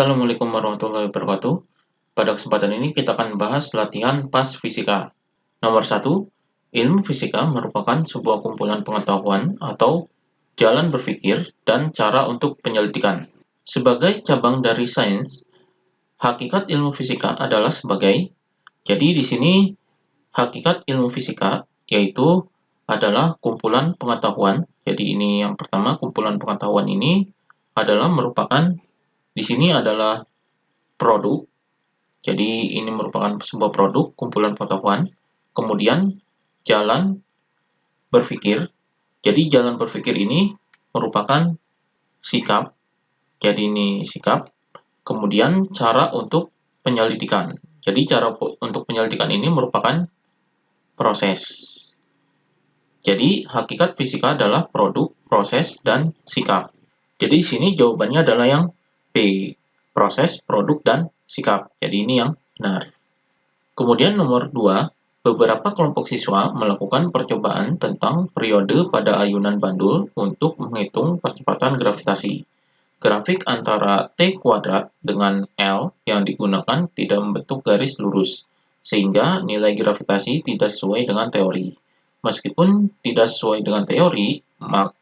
Assalamualaikum warahmatullahi wabarakatuh. Pada kesempatan ini kita akan membahas latihan PAS Fisika. Nomor 1, ilmu fisika merupakan sebuah kumpulan pengetahuan atau jalan berpikir dan cara untuk penyelidikan. Sebagai cabang dari sains, hakikat ilmu fisika adalah sebagai. Jadi di sini hakikat ilmu fisika yaitu adalah kumpulan pengetahuan. Jadi ini yang pertama, kumpulan pengetahuan ini adalah merupakan di sini adalah produk. Jadi ini merupakan sebuah produk kumpulan pengetahuan. Kemudian jalan berpikir. Jadi jalan berpikir ini merupakan sikap. Jadi ini sikap. Kemudian cara untuk penyelidikan. Jadi cara untuk penyelidikan ini merupakan proses. Jadi hakikat fisika adalah produk, proses, dan sikap. Jadi di sini jawabannya adalah yang B. Proses, produk, dan sikap. Jadi ini yang benar. Kemudian nomor 2, beberapa kelompok siswa melakukan percobaan tentang periode pada ayunan bandul untuk menghitung percepatan gravitasi. Grafik antara T kuadrat dengan L yang digunakan tidak membentuk garis lurus, sehingga nilai gravitasi tidak sesuai dengan teori. Meskipun tidak sesuai dengan teori,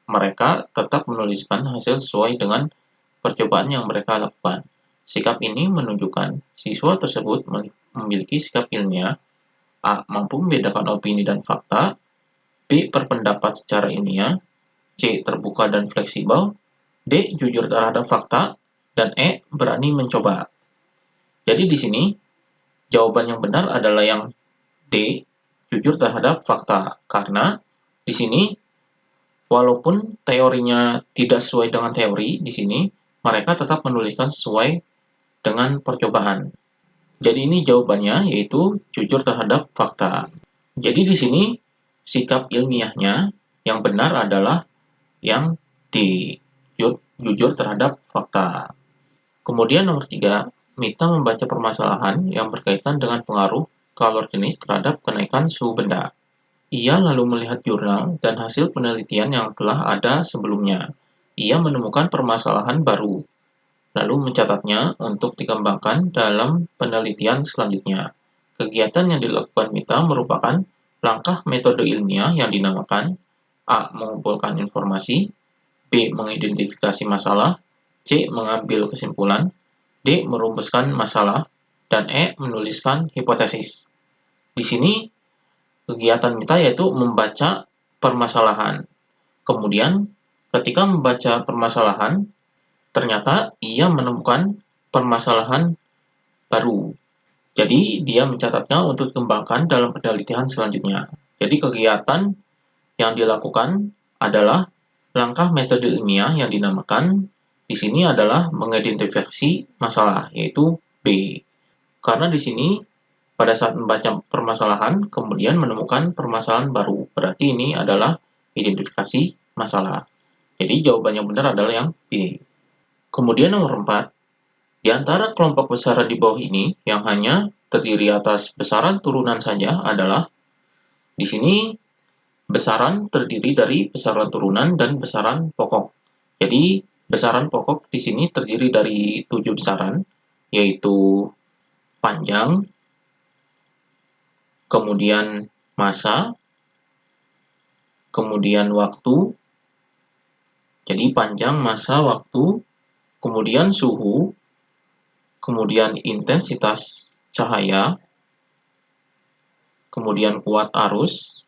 mereka tetap menuliskan hasil sesuai dengan percobaan yang mereka lakukan. Sikap ini menunjukkan siswa tersebut memiliki sikap ilmiah, A. Mampu membedakan opini dan fakta, B. Berpendapat secara ilmiah, C. Terbuka dan fleksibel, D. Jujur terhadap fakta, dan E. Berani mencoba. Jadi di sini jawaban yang benar adalah yang D. Jujur terhadap fakta, karena di sini walaupun teorinya tidak sesuai dengan teori, di sini mereka tetap menuliskan sesuai dengan percobaan. Jadi ini jawabannya yaitu jujur terhadap fakta. Jadi di sini sikap ilmiahnya yang benar adalah yang D, jujur terhadap fakta. Kemudian nomor 3, Mita membaca permasalahan yang berkaitan dengan pengaruh kalor jenis terhadap kenaikan suhu benda. Ia lalu melihat jurnal dan hasil penelitian yang telah ada sebelumnya. Ia menemukan permasalahan baru, lalu mencatatnya untuk dikembangkan dalam penelitian selanjutnya. Kegiatan yang dilakukan Mita merupakan langkah metode ilmiah yang dinamakan A. Mengumpulkan informasi, B. Mengidentifikasi masalah, C. Mengambil kesimpulan, D. Merumuskan masalah, dan E. Menuliskan hipotesis. Di sini kegiatan Mita yaitu membaca permasalahan. Kemudian ketika membaca permasalahan, ternyata ia menemukan permasalahan baru. Jadi dia mencatatnya untuk dikembangkan dalam penelitian selanjutnya. Jadi kegiatan yang dilakukan adalah langkah metode ilmiah yang dinamakan di sini adalah mengidentifikasi masalah, yaitu B. Karena di sini pada saat membaca permasalahan kemudian menemukan permasalahan baru, berarti ini adalah identifikasi masalah. Jadi jawaban yang benar adalah yang B. Kemudian nomor 4, di antara kelompok besaran di bawah ini yang hanya terdiri atas besaran turunan saja adalah di sini besaran terdiri dari besaran turunan dan besaran pokok. Jadi besaran pokok di sini terdiri dari 7 besaran, yaitu panjang, kemudian massa, kemudian waktu. Jadi panjang, massa, waktu, kemudian suhu, kemudian intensitas cahaya, kemudian kuat arus,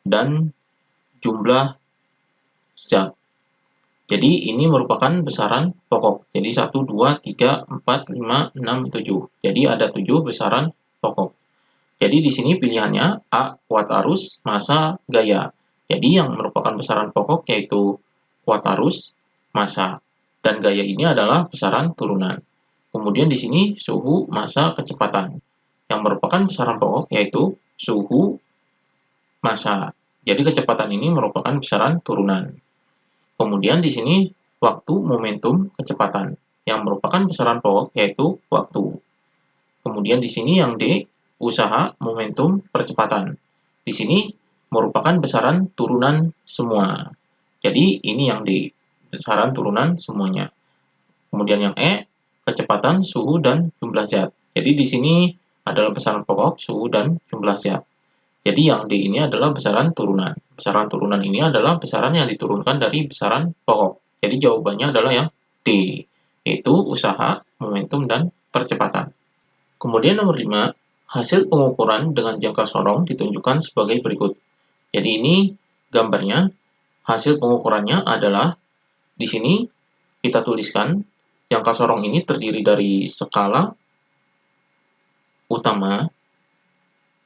dan jumlah zat. Jadi ini merupakan besaran pokok. Jadi 1, 2, 3, 4, 5, 6, 7. Jadi ada 7 besaran pokok. Jadi di sini pilihannya A. Kuat arus, massa, gaya. Jadi yang merupakan besaran pokok yaitu kuat arus, massa, dan gaya ini adalah besaran turunan. Kemudian di sini suhu, massa, kecepatan. Yang merupakan besaran pokok yaitu suhu, massa. Jadi kecepatan ini merupakan besaran turunan. Kemudian di sini waktu, momentum, kecepatan. Yang merupakan besaran pokok yaitu waktu. Kemudian di sini yang D, usaha, momentum, percepatan. Di sini merupakan besaran turunan semua. Jadi ini yang D, besaran turunan semuanya. Kemudian yang E, kecepatan, suhu, dan jumlah zat. Jadi di sini adalah besaran pokok, suhu, dan jumlah zat. Jadi yang D ini adalah besaran turunan. Besaran turunan ini adalah besaran yang diturunkan dari besaran pokok. Jadi jawabannya adalah yang D, yaitu usaha, momentum, dan percepatan. Kemudian nomor 5, hasil pengukuran dengan jangka sorong ditunjukkan sebagai berikut. Jadi ini gambarnya, hasil pengukurannya adalah di sini kita tuliskan jangka sorong ini terdiri dari skala utama.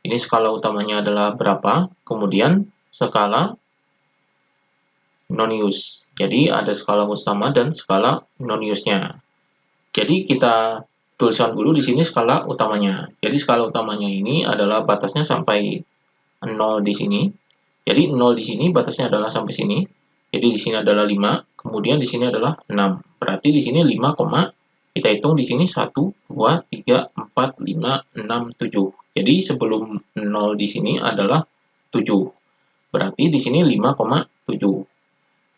Ini skala utamanya adalah berapa, kemudian skala non-use. Jadi ada skala utama dan skala non-use-nya. Jadi kita tuliskan dulu di sini skala utamanya. Jadi skala utamanya ini adalah batasnya sampai 0 di sini. Jadi 0 di sini batasnya adalah sampai sini. Jadi di sini adalah 5, kemudian di sini adalah 6. Berarti di sini 5, kita hitung di sini 1, 2, 3, 4, 5, 6, 7. Jadi sebelum 0 di sini adalah 7. Berarti di sini 5,7.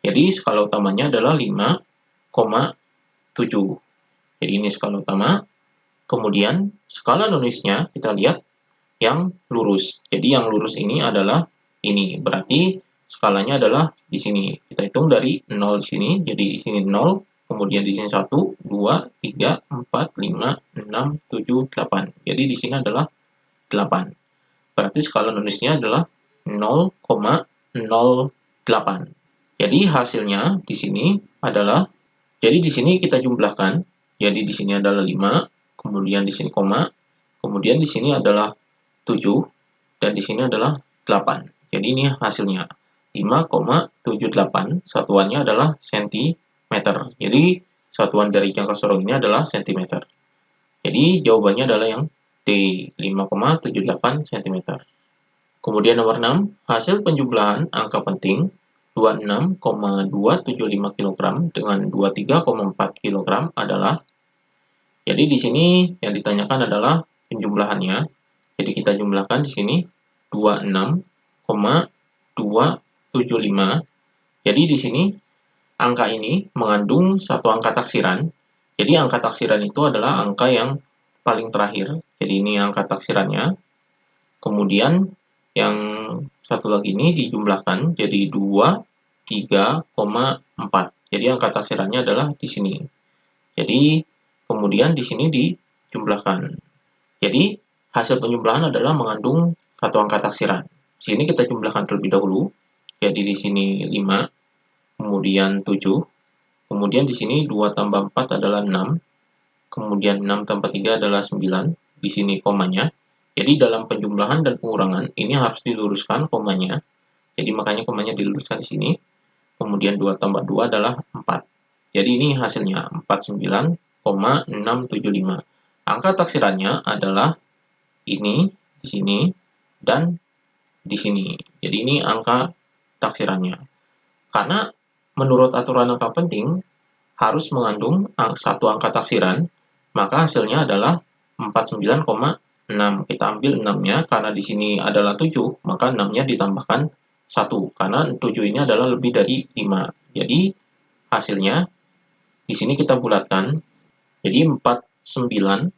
Jadi skala utamanya adalah 5,7. Jadi ini skala utama. Kemudian skala non-use-nya kita lihat yang lurus. Jadi yang lurus ini adalah ini. Berarti skalanya adalah di sini. Kita hitung dari 0 di sini. Jadi di sini 0. Kemudian di sini 1, 2, 3, 4, 5, 6, 7, 8. Jadi di sini adalah 8. Berarti skala non-use-nya adalah 0,08. Jadi hasilnya di sini adalah, jadi di sini kita jumlahkan. Jadi di sini adalah 5, kemudian di sini koma, kemudian di sini adalah 7, dan di sini adalah 8. Jadi ini hasilnya 5,78, satuannya adalah sentimeter. Jadi satuan dari jangka sorong ini adalah sentimeter. Jadi jawabannya adalah yang D, 5,78 cm. Kemudian nomor 6, hasil penjumlahan angka penting 26,275 kg dengan 23,4 kg adalah, jadi di sini yang ditanyakan adalah penjumlahannya. Jadi kita jumlahkan di sini 26,275. Jadi di sini angka ini mengandung satu angka taksiran. Jadi angka taksiran itu adalah angka yang paling terakhir. Jadi ini angka taksirannya. Kemudian yang satu lagi ini dijumlahkan jadi 23,4. Jadi angka taksirannya adalah di sini. Jadi kemudian di sini dijumlahkan. Jadi hasil penjumlahan adalah mengandung satu angka taksiran. Di sini kita jumlahkan terlebih dahulu. Jadi di sini 5, kemudian 7, kemudian di sini 2 tambah 4 adalah 6, kemudian 6 tambah 3 adalah 9, di sini komanya. Jadi dalam penjumlahan dan pengurangan ini harus diluruskan komanya. Jadi makanya komanya diluruskan di sini. Kemudian 2 tambah 2 adalah 4. Jadi ini hasilnya 49,675. Angka taksirannya adalah ini, di sini, dan di sini. Jadi ini angka taksirannya. Karena menurut aturan angka penting harus mengandung satu angka taksiran, maka hasilnya adalah 49,6. Kita ambil 6-nya, karena di sini adalah 7, maka 6-nya ditambahkan 1, karena 7 ini adalah lebih dari 5. Jadi hasilnya di sini kita bulatkan, jadi 49,7.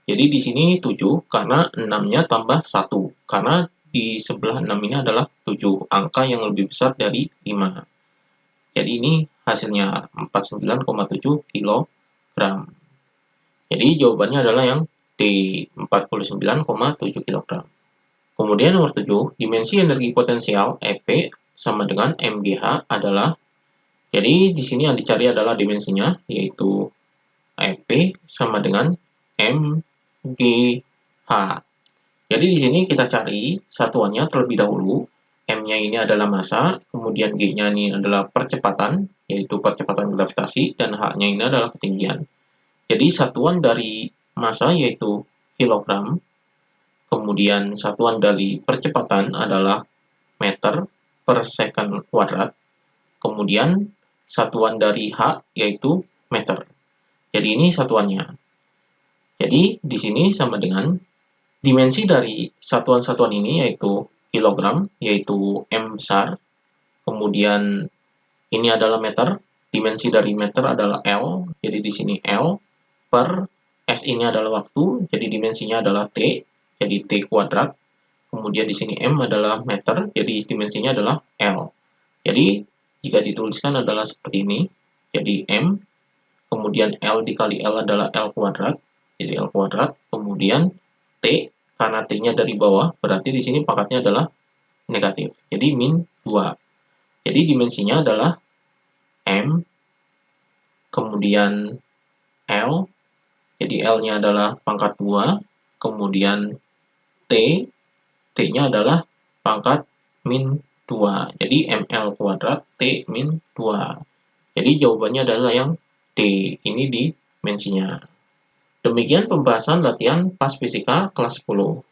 Jadi di sini 7 karena 6-nya tambah 1. Karena di sebelah 6 ini adalah 7, angka yang lebih besar dari 5. Jadi ini hasilnya 49,7 kg. Jadi jawabannya adalah yang D, 49,7 kg. Kemudian nomor 7, dimensi energi potensial EP sama dengan MGH adalah, jadi di sini yang dicari adalah dimensinya, yaitu EP sama dengan MGH. Jadi di sini kita cari satuannya terlebih dahulu. M-nya ini adalah massa, kemudian G-nya ini adalah percepatan, yaitu percepatan gravitasi, dan H-nya ini adalah ketinggian. Jadi satuan dari massa yaitu kilogram, kemudian satuan dari percepatan adalah meter per second kuadrat, kemudian satuan dari H yaitu meter. Jadi ini satuannya. Jadi di sini sama dengan dimensi dari satuan-satuan ini yaitu kilogram, yaitu M besar, kemudian ini adalah meter, dimensi dari meter adalah L, jadi di sini L per S ini adalah waktu, jadi dimensinya adalah T, jadi T kuadrat. Kemudian di sini M adalah meter, jadi dimensinya adalah L. Jadi jika dituliskan adalah seperti ini, jadi M, kemudian L dikali L adalah L kuadrat, jadi L kuadrat, kemudian T, karena T-nya dari bawah, berarti di sini pangkatnya adalah negatif, jadi min 2. Jadi dimensinya adalah M, kemudian L, jadi L-nya adalah pangkat 2, kemudian T, T-nya adalah pangkat min 2. Jadi ml kuadrat T min 2. Jadi jawabannya adalah yang D, ini dimensinya. Demikian pembahasan latihan PAS Fisika kelas 10.